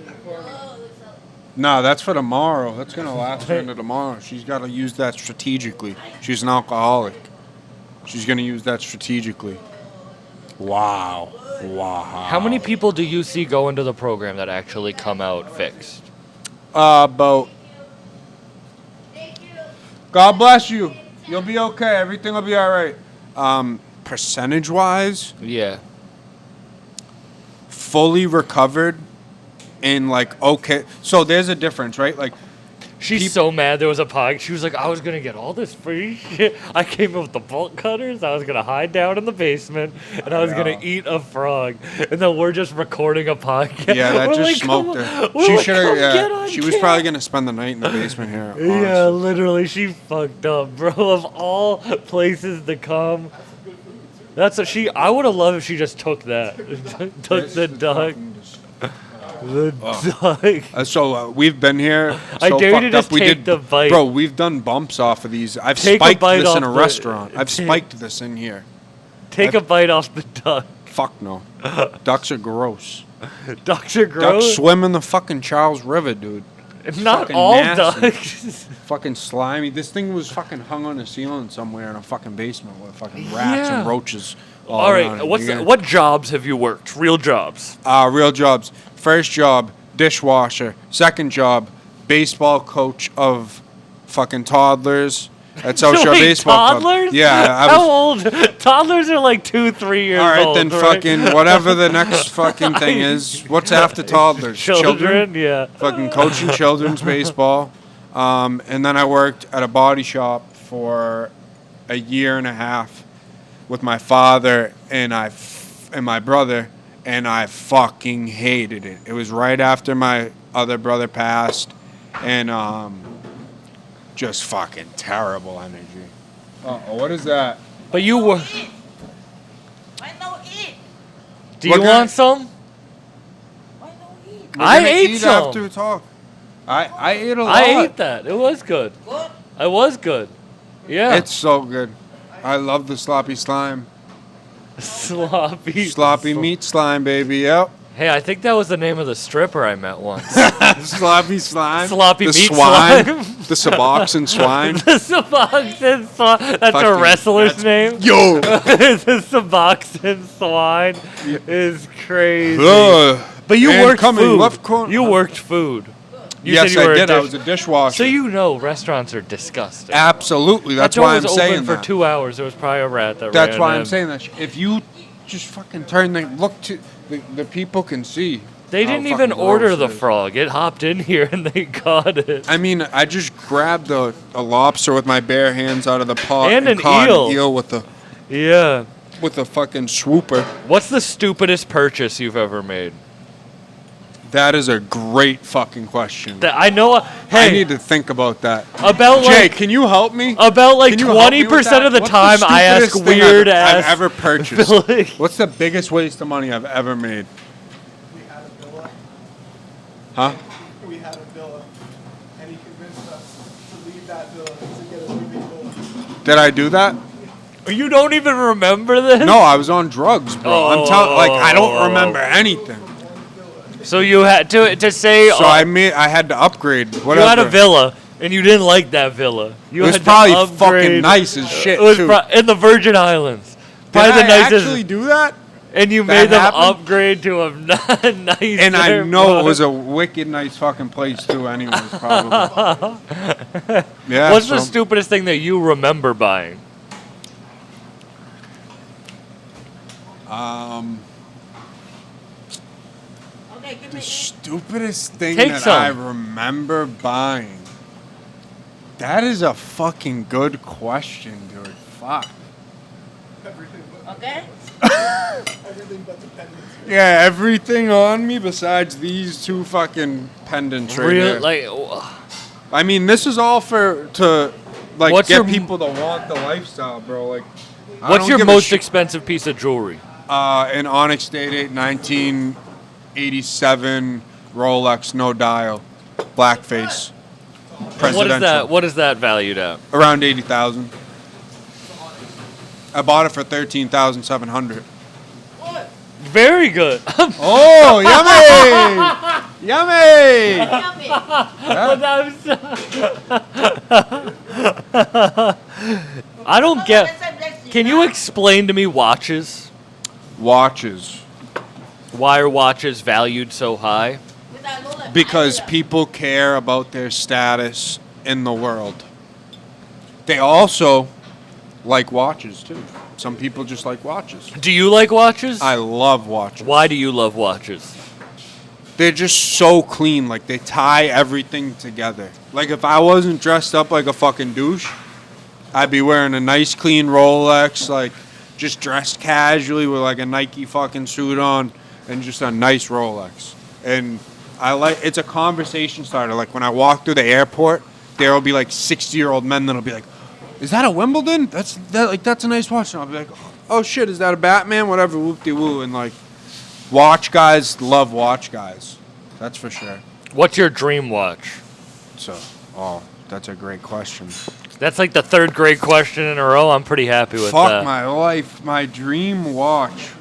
No, that's for tomorrow. That's gonna last her into tomorrow. She's got to use that strategically. She's an alcoholic. She's gonna use that strategically. Wow. How many people do you see go into the program that actually come out fixed? About. God bless you. You'll be okay. Everything will be all right. Percentage-wise, Yeah. fully recovered, And like, okay, so there's a difference, right? Like, She's so mad there was a pog. She was like, I was going to get all this free shit. I came in with the bolt cutters. I was going to hide down in the basement. And I was going to eat a frog. And then we're just recording a podcast. yeah, that We're just like, smoked come her. on. We're She like, should come have. get Yeah, on she was camera. probably gonna spend the night in the basement here. Honestly. Yeah, literally, she fucked up, bro. Of all places to come. That's what she. I would have loved if she just took that. Took the duck. The duck. So we've been here. I So dare you to fucked up. just We take did, the bite. bro. We've done bumps off of these. I've Take a spiked bite this in off a the- restaurant. I've take- spiked this in here. Take a bite off the duck. Fuck no. Ducks are gross. Ducks are gross. Ducks swim in the fucking Charles River, dude. Not fucking all nasty. ducks. Fucking slimy. This thing was fucking hung on the ceiling somewhere in a fucking basement with fucking rats Yeah. and roaches. All around right, it. what's You the, gotta- what jobs have you worked? Real jobs. Real jobs. First job, dishwasher. Second job, baseball coach of fucking toddlers at South Shore Wait, Baseball Club. toddlers? Yeah, I How was. old? Toddlers are like 2-3 years All right, old. then right? fucking whatever the next fucking thing is. What's after toddlers? Children, yeah. Fucking coaching children's baseball. And then I worked at a body shop for a year and a half with my father and my brother, and I fucking hated it. It was right after my other brother passed, and just fucking terrible energy. What is that? But you were. Why no eat? Do you We're want some? Why no eat? I gonna ate eat some. after we talk. I ate a lot. I ate that. It was good. Good. It was good. Yeah. It's so good. I love the sloppy slime. sloppy. Sloppy meat slime, baby. Yep. Hey, I think that was the name of the stripper I met once. Sloppy slime. Sloppy the meat swine. slime. The Suboxone swine. The Suboxone Swine. That's a Fucking- wrestler's name. Yo. The Suboxone Swine is crazy. Ugh. But you And worked coming food. left corner. You worked food. You Yes, said you I were a did. I dish- was a dishwasher. So you know restaurants are disgusting. Absolutely. That's that door why I'm was saying open for that. 2 hours. There was probably a rat that That's ran why in. I'm saying that. If you just fucking turn the look to the people can see. They how didn't even fucking order gross the it is. frog. It hopped in here and they got it. I mean, I just grabbed a lobster with my bare hands out of the pot And an caught eel. an eel with the Yeah. fucking swooper. What's the stupidest purchase you've ever made? That is a great fucking question. I know. Hey, I need to think about that. about Jay, like can you help me? about like Can you help me with 20% that? of the What's time I ask stupidest thing weird I've ass. ever purchased. Billy. What's the biggest waste of money I've ever made? We had a villa. Huh? We had a villa, and he convinced us to leave that villa to get a new big villa. Did I do that? You don't even remember this? No, I was on drugs, bro. I'm telling, like, I don't remember anything. So you had to say. So I had to upgrade. you Whatever. had a villa and you didn't like that villa. You It was had to probably upgrade. fucking nice as shit It was too. in the Virgin Islands. Did Probably I the nicest. actually do that? And you that made them happened? upgrade to a nice. And I know it was a wicked nice fucking place too. Anyways, probably. Yeah. What's the so- stupidest thing that you remember buying? Okay, give The me eat. stupidest thing Take that some. I remember buying. That is a fucking good question, dude. Fuck. Everything but Okay? everything but the pendants. Yeah, everything on me besides these two fucking pendants right Real here. like. I mean, this is all to like What's get your- people to want the lifestyle, bro. Like, I What's don't your give a most shit. expensive piece of jewelry? An Onyx Date 1987 Rolex, no dial, blackface, presidential. What is that? What is that valued at? Around 80,000. I bought it for 13,700. Good. Very good. Oh, yummy! Yummy! Yummy. I don't get. Let's Can you explain to me watches? Watches. Why are watches valued so high? Because people care about their status in the world. They also like watches too. Some people just like watches. Do you like watches? I love watches. Why do you love watches? they're just so clean. Like, they tie everything together. Like, if I wasn't dressed up like a fucking douche, I'd be wearing a nice clean Rolex, like, just dressed casually with like a Nike fucking suit on and just a nice Rolex. And it's a conversation starter. Like, when I walk through the airport, there will be like 60-year-old men that'll be like, "Is that a Wimbledon? That's a nice watch." And I'll be like, "Oh shit, is that a Batman?" Whatever, whoop-de-woo. And like, watch guys love watch guys. That's for sure. What's your dream watch? That's a great question. That's like the third grade question in a row. I'm pretty happy with that. Fuck my life. My dream watch.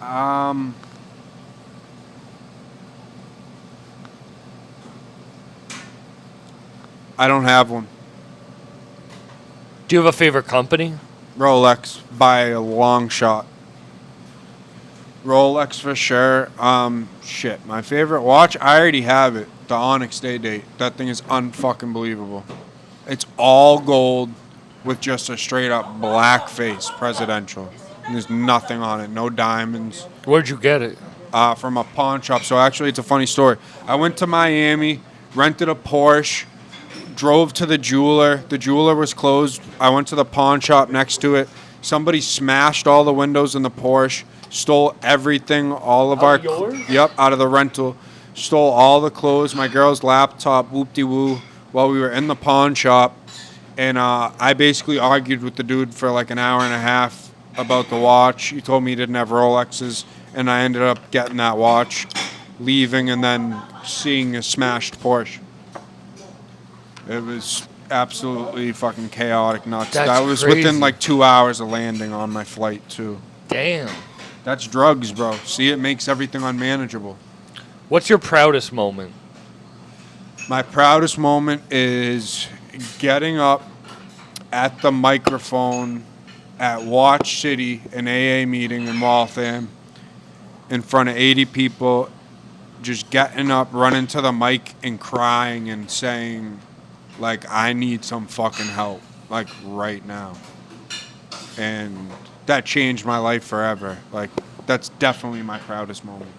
I don't have one. Do you have a favorite company? Rolex by a long shot. Rolex for sure. Shit. My favorite watch, I already have it. The Onyx Day Date. That thing is unfucking believable. It's all gold with just a straight up black face, presidential. And there's nothing on it, no diamonds. Where'd you get it? From a pawn shop. So actually, it's a funny story. I went to Miami, rented a Porsche, drove to the jeweler. The jeweler was closed. I went to the pawn shop next to it. Somebody smashed all the windows in the Porsche, stole everything, all of our... yours? Yep, out of the rental. Stole all the clothes, my girl's laptop, whoop-de-woo, while we were in the pawn shop. And I basically argued with the dude for like an hour and a half about the watch. He told me he didn't have Rolexes, and I ended up getting that watch, leaving, and then seeing a smashed Porsche. It was absolutely fucking chaotic nuts. That's that was crazy. within like 2 hours of landing on my flight, too. Damn. That's drugs, bro. See, it makes everything unmanageable. What's your proudest moment? My proudest moment is getting up at the microphone at Watch City, an AA meeting in Waltham, in front of 80 people, just getting up, running to the mic and crying and saying, like, I need some fucking help, like, right now. And that changed my life forever. Like, that's definitely my proudest moment.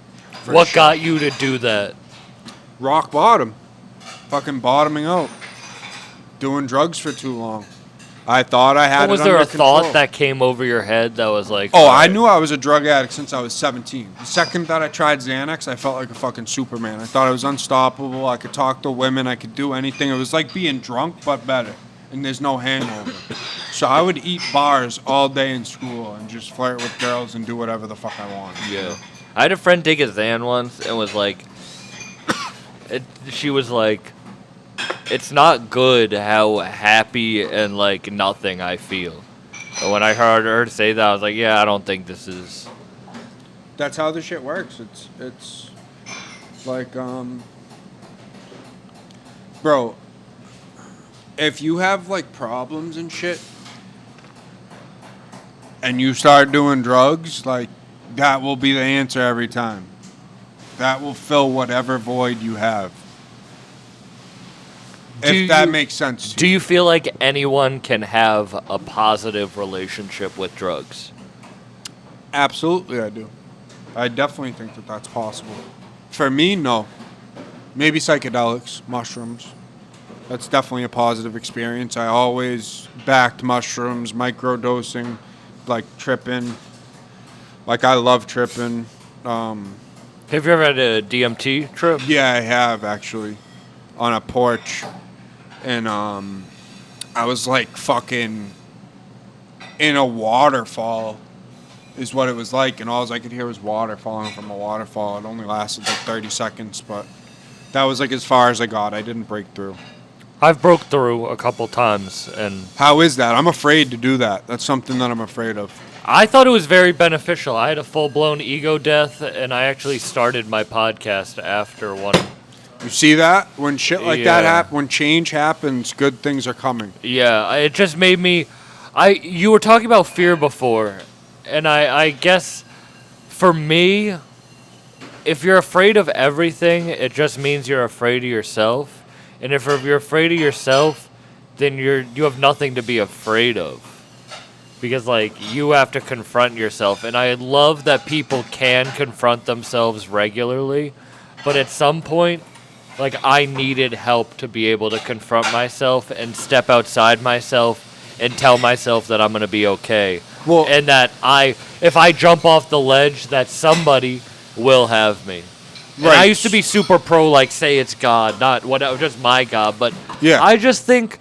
What got you to do that? Rock bottom. Fucking bottoming out. Doing drugs for too long. I thought I had Was it there under a control. thought that came over your head that was like... Oh, all I right. knew I was a drug addict since I was 17. The second that I tried Xanax, I felt like a fucking Superman. I thought I was unstoppable. I could talk to women. I could do anything. It was like being drunk, but better. And there's no hangover. So I would eat bars all day in school and just flirt with girls and do whatever the fuck I wanted. Yeah. I had a friend take a Xan once and was like... she was like... It's not good how happy and like nothing I feel. And when I heard her say that, I was like, yeah, I don't think this is... That's how this shit works. It's like, bro, if you have like problems and shit and you start doing drugs, like, that will be the answer every time. That will fill whatever void you have. If that makes sense. Do you feel like anyone can have a positive relationship with drugs? Absolutely, I do. I definitely think that that's possible. For me, no. Maybe psychedelics, mushrooms. That's definitely a positive experience. I always backed mushrooms, microdosing, like tripping. Like, I love tripping. Have you ever had a DMT trip? Yeah, I have, actually. On a porch. And I was like fucking in a waterfall is what it was like. And all I could hear was water falling from a waterfall. It only lasted like 30 seconds, but that was like as far as I got. I didn't break through. I've broke through a couple times, and How is that? I'm afraid to do that. That's something that I'm afraid of. I thought it was very beneficial. I had a full-blown ego death, and I actually started my podcast after one. You see that? When shit like that Yeah. happens, when change happens, good things are coming. Yeah, it just made me... You were talking about fear before, and I guess for me, if you're afraid of everything, it just means you're afraid of yourself. And if you're afraid of yourself, then you have nothing to be afraid of. because like you have to confront yourself, and I love that people can confront themselves regularly, but at some point, like I needed help to be able to confront myself and step outside myself and tell myself that I'm gonna be okay, Well- and that if I jump off the ledge, that somebody will have me. And I Right. used to be super pro, like say it's God, not whatever, just my God, but Yeah. I just think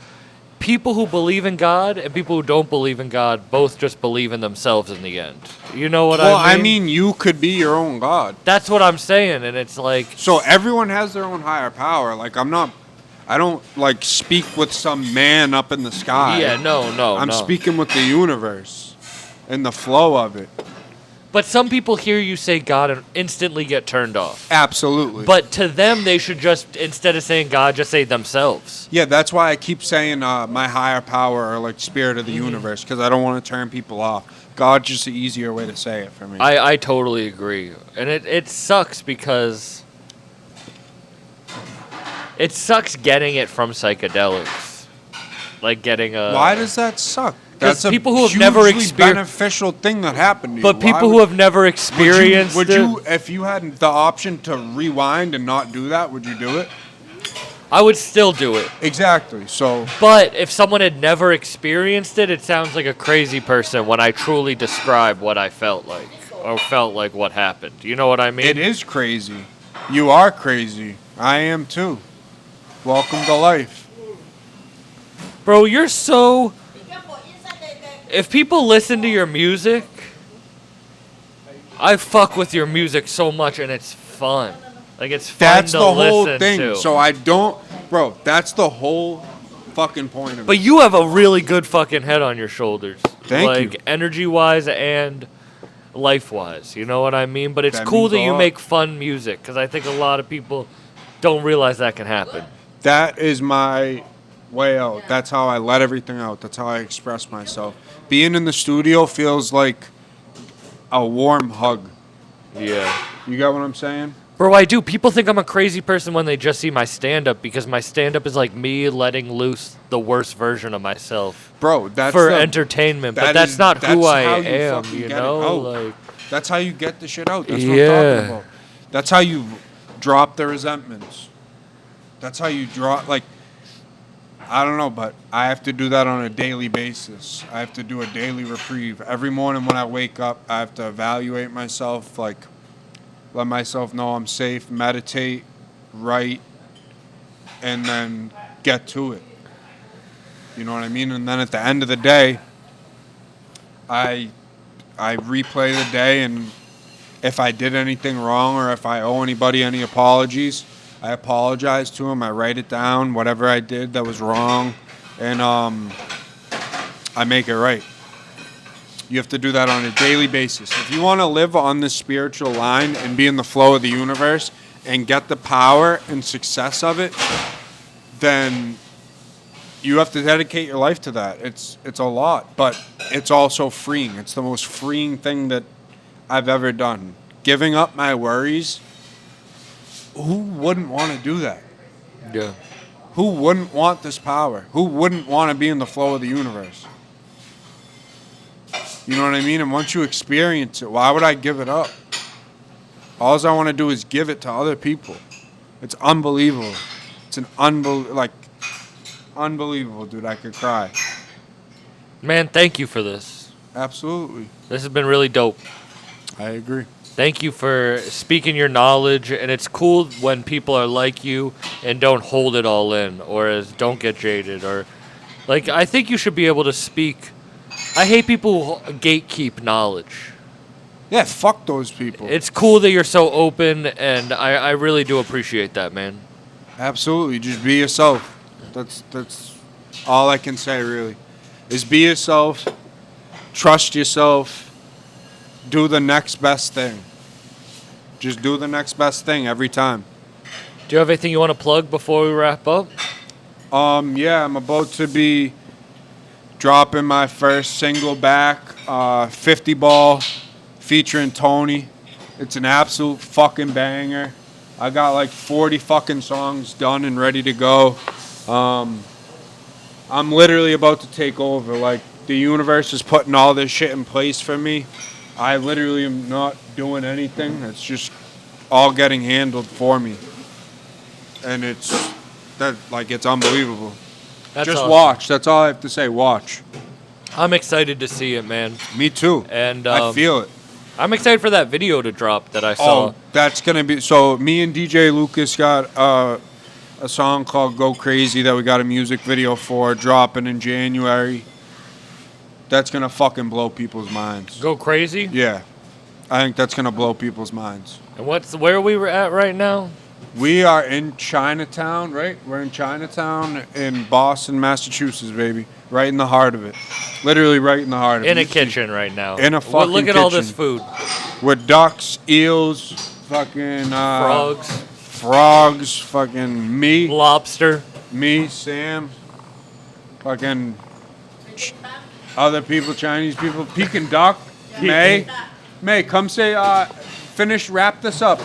people who believe in God and people who don't believe in God both just believe in themselves in the end. You know what Well, I mean? I mean, you could be your own God. That's what I'm saying, and it's like, So everyone has their own higher power. Like I don't like speak with some man up in the sky. yeah, no, I'm no. speaking with the universe and the flow of it. But some people hear you say God and instantly get turned off. Absolutely. But to them, they should just, instead of saying God, just say themselves. yeah, that's why I keep saying my higher power or like spirit of the universe, because I don't want to turn people off. God's just an easier way to say it for me. I totally agree. And it sucks because it sucks getting it from psychedelics. Like getting a... Why does that suck? 'Cause That's a people who have never hugely exper- beneficial thing that happened to you. But Why people who would- have never experienced would it... you, if you had the option to rewind and not do that, would you do it? I would still do it. Exactly. So But if someone had never experienced it, it sounds like a crazy person when I truly describe what I felt like. Or felt like what happened. You know what I mean? it is crazy. You are crazy. I am too. Welcome to life. Bro, you're so... If people listen to your music, I fuck with your music so much and it's fun. Like it's fun That's to the whole listen thing. to. So I don't, bro. That's the whole fucking point of But it. you have a really good fucking head on your shoulders. Thank like you. energy-wise and life-wise. You know what I mean? But it's That cool means that a you lot. make fun music because I think a lot of people don't realize that can happen. That is my way out. That's how I let everything out. That's how I express myself. Being in the studio feels like a warm hug. Yeah. You got what I'm saying? Bro, I do. People think I'm a crazy person when they just see my stand-up because my stand-up is like me letting loose the worst version of myself Bro, that's for the- entertainment. But that that's is- not who that's I how you am, fucking you get it know? out. Like, That's how you get the shit out. That's what I'm Yeah. talking about. That's how you drop the resentments. That's how you drop, like, I don't know, but I have to do that on a daily basis. I have to do a daily reprieve. Every morning when I wake up, I have to evaluate myself, like, let myself know I'm safe, meditate, write, and then get to it. You know what I mean? And then at the end of the day, I replay the day, and if I did anything wrong or if I owe anybody any apologies, I apologize to them. I write it down, whatever I did that was wrong, and I make it right. You have to do that on a daily basis. If you want to live on this spiritual line and be in the flow of the universe and get the power and success of it, then you have to dedicate your life to that. It's a lot, but it's also freeing. It's the most freeing thing that I've ever done. Giving up my worries. Who wouldn't want to do that? yeah. Who wouldn't want this power? Who wouldn't want to be in the flow of the universe? You know what I mean? And once you experience it, why would I give it up? All I want to do is give it to other people. It's unbelievable. It's an unbelievable, dude. I could cry. Man, thank you for this. Absolutely. This has been really dope. I agree. Thank you for speaking your knowledge, and it's cool when people are like you and don't hold it all in, or don't get jaded, or like I think you should be able to speak. I hate people who gatekeep knowledge. Yeah, fuck those people. It's cool that you're so open, and I really do appreciate that, man. Absolutely. Just be yourself. That's all I can say, really. Is be yourself. Trust yourself. Do the next best thing. Just do the next best thing every time. Do you have anything you want to plug before we wrap up? Yeah, I'm about to be dropping my first single back, 50 Ball, featuring Tony. It's an absolute fucking banger. I got like 40 fucking songs done and ready to go. I'm literally about to take over. Like, the universe is putting all this shit in place for me. I literally am not doing anything. It's just all getting handled for me. And it's unbelievable. That's Just awesome. watch. That's all I have to say. Watch. I'm excited to see it, man. Me too. And I feel it. I'm excited for that video to drop that I saw. Oh, that's going to be... So me and DJ Lucas got a song called Go Crazy that we got a music video for dropping in January. That's going to fucking blow people's minds. Go crazy? Yeah. I think that's going to blow people's minds. And where we were at right now? We are in Chinatown, right? We're in Chinatown in Boston, Massachusetts, baby. Right in the heart of it. Literally right in the heart of it. In a kitchen right now. In a fucking Look at all kitchen. this food. With ducks, eels, fucking... Frogs, fucking me. Lobster. Me, Sam. Fucking... Other people, Chinese people. Peking duck. May. May, come say... wrap this up.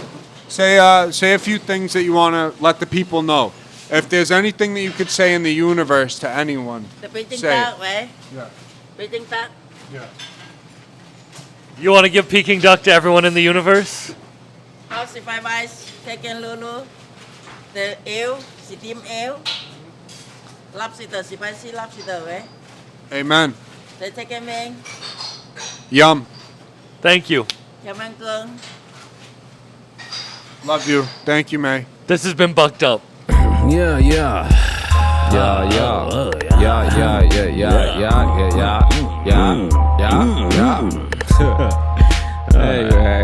Say a few things that you want to let the people know. If there's anything that you could say in the universe to anyone, The Beijing say it. duck, right? Yeah. Beijing duck. Yeah. You want to give Peking duck to everyone in the universe? House if I buy chicken lulu, the eel, steam eel, lobster, spicy lobster, right? Amen. The chicken wing, Yum. Thank you. cảm ơn cưng. Love you. Thank you, May. This has been Bucked Up. Yeah, yeah. Yeah, yeah. Yeah, yeah, yeah, yeah, yeah, yeah, yeah, yeah, yeah, yeah. Hey, man.